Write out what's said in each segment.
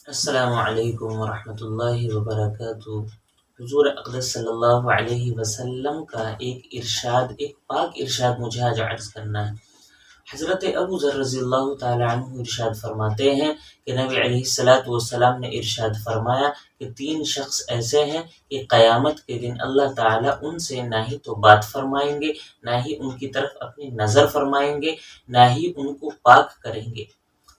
السلام علیکم ورحمۃ اللہ وبرکاتہ۔ حضور اقدس صلی اللہ علیہ وسلم کا ایک پاک ارشاد مجھے آج عرض کرنا ہے۔ حضرت ابو ذر رضی اللہ تعالی عنہ ارشاد فرماتے ہیں کہ نبی علیہ الصلوۃ والسلام نے ارشاد فرمایا کہ 3 شخص ایسے ہیں کہ قیامت کے دن اللہ تعالیٰ ان سے نہ ہی تو بات فرمائیں گے، نہ ہی ان کی طرف اپنی نظر فرمائیں گے، نہ ہی ان کو پاک کریں گے۔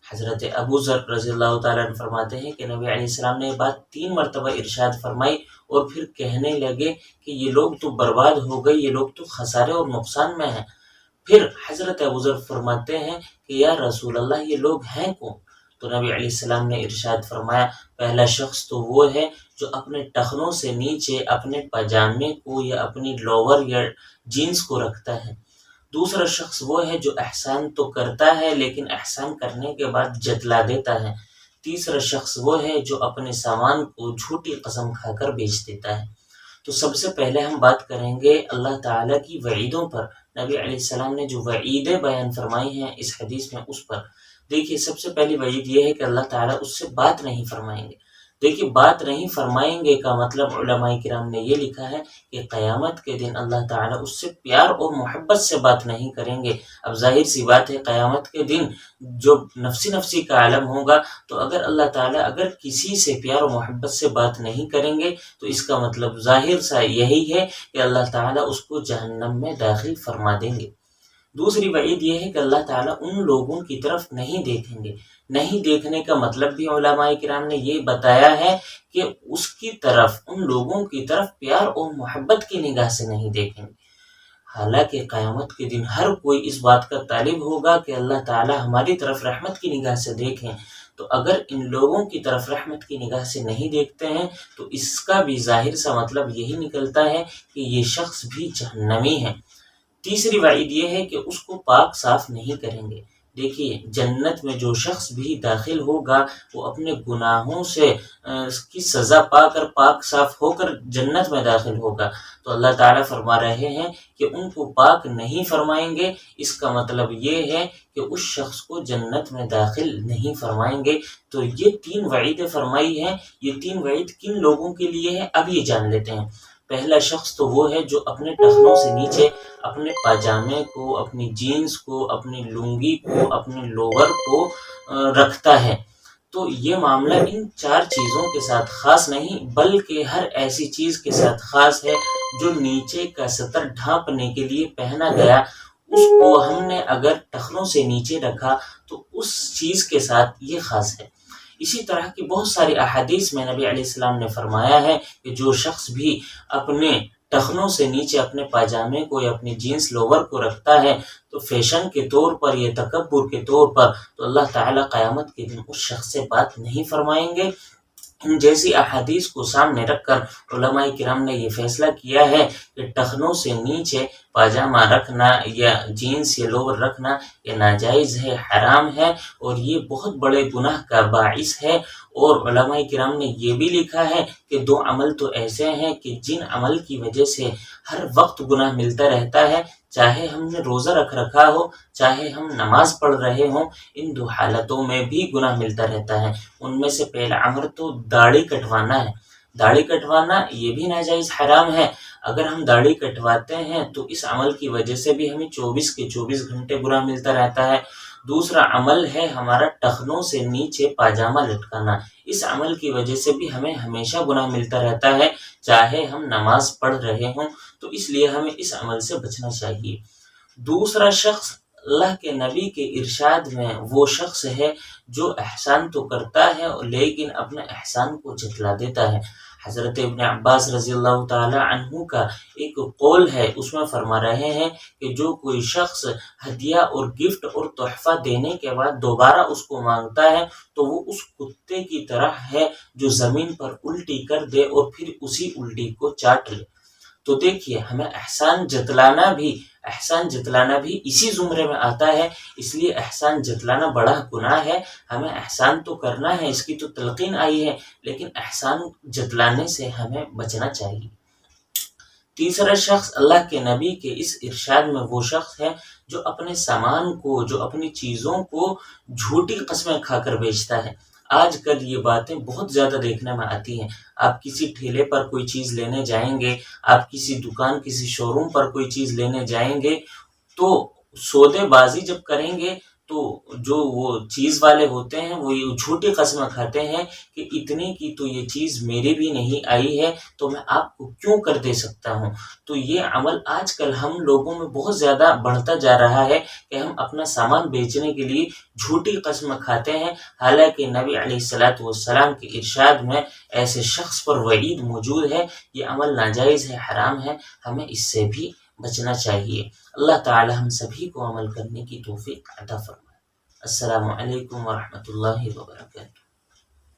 حضرت ابو ذر رضی اللہ تعالیٰ عنہ فرماتے ہیں کہ نبی علیہ السلام نے یہ بات 3 مرتبہ ارشاد فرمائی اور پھر کہنے لگے کہ یہ لوگ تو برباد ہو گئے، یہ لوگ تو خسارے اور نقصان میں ہیں۔ پھر حضرت ابو ذر فرماتے ہیں کہ یا رسول اللہ یہ لوگ ہیں کون؟ تو نبی علیہ السلام نے ارشاد فرمایا پہلا شخص تو وہ ہے جو اپنے ٹخنوں سے نیچے اپنے پاجامے کو یا اپنی لوور یا جینز کو رکھتا ہے۔ دوسرا شخص وہ ہے جو احسان تو کرتا ہے لیکن احسان کرنے کے بعد جتلا دیتا ہے۔ تیسرا شخص وہ ہے جو اپنے سامان کو جھوٹی قسم کھا کر بیچ دیتا ہے۔ تو سب سے پہلے ہم بات کریں گے اللہ تعالیٰ کی وعیدوں پر۔ نبی علیہ السلام نے جو وعیدیں بیان فرمائی ہیں اس حدیث میں اس پر دیکھیے، سب سے پہلی وعید یہ ہے کہ اللہ تعالیٰ اس سے بات نہیں فرمائیں گے۔ دیکھیے، بات نہیں فرمائیں گے کا مطلب علماء کرام نے یہ لکھا ہے کہ قیامت کے دن اللہ تعالیٰ اس سے پیار اور محبت سے بات نہیں کریں گے۔ اب ظاہر سی بات ہے قیامت کے دن جو نفسی کا عالم ہوگا، تو اگر اللہ تعالیٰ اگر کسی سے پیار و محبت سے بات نہیں کریں گے تو اس کا مطلب ظاہر سا یہی ہے کہ اللہ تعالیٰ اس کو جہنم میں داخل فرما دیں گے۔ دوسری وعید یہ ہے کہ اللہ تعالیٰ ان لوگوں کی طرف نہیں دیکھیں گے۔ نہیں دیکھنے کا مطلب بھی علماء کرام نے یہ بتایا ہے کہ اس کی طرف، ان لوگوں کی طرف پیار اور محبت کی نگاہ سے نہیں دیکھیں گے۔ حالانکہ قیامت کے دن ہر کوئی اس بات کا طالب ہوگا کہ اللہ تعالیٰ ہماری طرف رحمت کی نگاہ سے دیکھیں، تو اگر ان لوگوں کی طرف رحمت کی نگاہ سے نہیں دیکھتے ہیں تو اس کا بھی ظاہر سا مطلب یہی نکلتا ہے کہ یہ شخص بھی جہنمی ہے۔ تیسری وعید یہ ہے کہ اس کو پاک صاف نہیں کریں گے۔ دیکھیے، جنت میں جو شخص بھی داخل ہوگا وہ اپنے گناہوں سے اس کی سزا پا کر پاک صاف ہو کر جنت میں داخل ہوگا۔ تو اللہ تعالیٰ فرما رہے ہیں کہ ان کو پاک نہیں فرمائیں گے، اس کا مطلب یہ ہے کہ اس شخص کو جنت میں داخل نہیں فرمائیں گے۔ تو یہ 3 وعیدیں فرمائی ہیں۔ یہ 3 وعید کن لوگوں کے لیے ہے اب یہ جان لیتے ہیں۔ پہلا شخص تو وہ ہے جو اپنے ٹخنوں سے نیچے اپنے پاجامے کو، اپنی جینز کو، اپنی لنگی کو، اپنے لوور کو رکھتا ہے۔ تو یہ معاملہ ان 4 چیزوں کے ساتھ خاص نہیں بلکہ ہر ایسی چیز کے ساتھ خاص ہے جو نیچے کا سطر ڈھانپنے کے لیے پہنا گیا، اس کو ہم نے اگر ٹخنوں سے نیچے رکھا تو اس چیز کے ساتھ یہ خاص ہے۔ اسی طرح کی بہت ساری احادیث میں نبی علیہ السلام نے فرمایا ہے کہ جو شخص بھی اپنے ٹخنوں سے نیچے اپنے پاجامے کو یا اپنی جینس لوور کو رکھتا ہے تو فیشن کے طور پر یا تکبر کے طور پر، تو اللہ تعالیٰ قیامت کے دن اس شخص سے بات نہیں فرمائیں گے۔ ان جیسی احادیث کو سامنے رکھ کر علماء کرام نے یہ فیصلہ کیا ہے کہ ٹخنوں سے نیچے پاجامہ رکھنا یا جینس یا لوور رکھنا یہ ناجائز ہے، حرام ہے، اور یہ بہت بڑے گناہ کا باعث ہے۔ اور علماء کرام نے یہ بھی لکھا ہے کہ 2 عمل تو ایسے ہیں کہ جن عمل کی وجہ سے ہر وقت گناہ ملتا رہتا ہے، چاہے ہم نے روزہ رکھا ہو، چاہے ہم نماز پڑھ رہے ہوں، ان 2 حالتوں میں بھی گناہ ملتا رہتا ہے۔ ان میں سے پہلا عمل تو داڑھی کٹوانا ہے۔ داڑھی کٹوانا یہ بھی ناجائز حرام ہے۔ اگر ہم داڑھی کٹواتے ہیں تو اس عمل کی وجہ سے بھی ہمیں 24 کے 24 گھنٹے گناہ ملتا رہتا ہے۔ دوسرا عمل ہے ہمارا ٹخنوں سے نیچے پاجامہ لٹکانا۔ اس عمل کی وجہ سے بھی ہمیں ہمیشہ گناہ ملتا رہتا ہے، چاہے ہم نماز پڑھ رہے ہوں، تو اس لیے ہمیں اس عمل سے بچنا چاہیے۔ دوسرا شخص اللہ کے نبی کے ارشاد میں وہ شخص ہے جو احسان تو کرتا ہے لیکن اپنے احسان کو جتلا دیتا ہے۔ حضرت ابن عباس رضی اللہ تعالی عنہ کا ایک قول ہے، اس میں فرما رہے ہیں کہ جو کوئی شخص ہدیہ اور گفٹ اور تحفہ دینے کے بعد دوبارہ اس کو مانگتا ہے تو وہ اس کتے کی طرح ہے جو زمین پر الٹی کر دے اور پھر اسی الٹی کو چاٹ لے۔ تو دیکھیے، ہمیں احسان جتلانا بھی اسی زمرے میں آتا ہے، اس لیے احسان جتلانا بڑا گناہ ہے۔ ہمیں احسان تو کرنا ہے، اس کی تو تلقین آئی ہے، لیکن احسان جتلانے سے ہمیں بچنا چاہیے۔ تیسرا شخص اللہ کے نبی کے اس ارشاد میں وہ شخص ہے جو اپنے سامان کو، جو اپنی چیزوں کو جھوٹی قسمیں کھا کر بیچتا ہے۔ آج کل یہ باتیں بہت زیادہ دیکھنے میں آتی ہیں۔ آپ کسی ٹھیلے پر کوئی چیز لینے جائیں گے، آپ کسی دکان کسی شو روم پر کوئی چیز لینے جائیں گے، تو سودے بازی جب کریں گے تو جو وہ چیز والے ہوتے ہیں وہ یہ جھوٹی قسمیں کھاتے ہیں کہ اتنے کی تو یہ چیز میرے بھی نہیں آئی ہے، تو میں آپ کو کیوں کر دے سکتا ہوں۔ تو یہ عمل آج کل ہم لوگوں میں بہت زیادہ بڑھتا جا رہا ہے کہ ہم اپنا سامان بیچنے کے لیے جھوٹی قسم کھاتے ہیں، حالانکہ نبی علیہ الصلوۃ والسلام کے ارشاد میں ایسے شخص پر وعید موجود ہے۔ یہ عمل ناجائز ہے، حرام ہے، ہمیں اس سے بھی بچنا چاہیے۔ اللہ تعالی ہم سبھی کو عمل کرنے کی توفیق عطا فرمائے۔ السلام علیکم ورحمۃ اللہ وبرکاتہ۔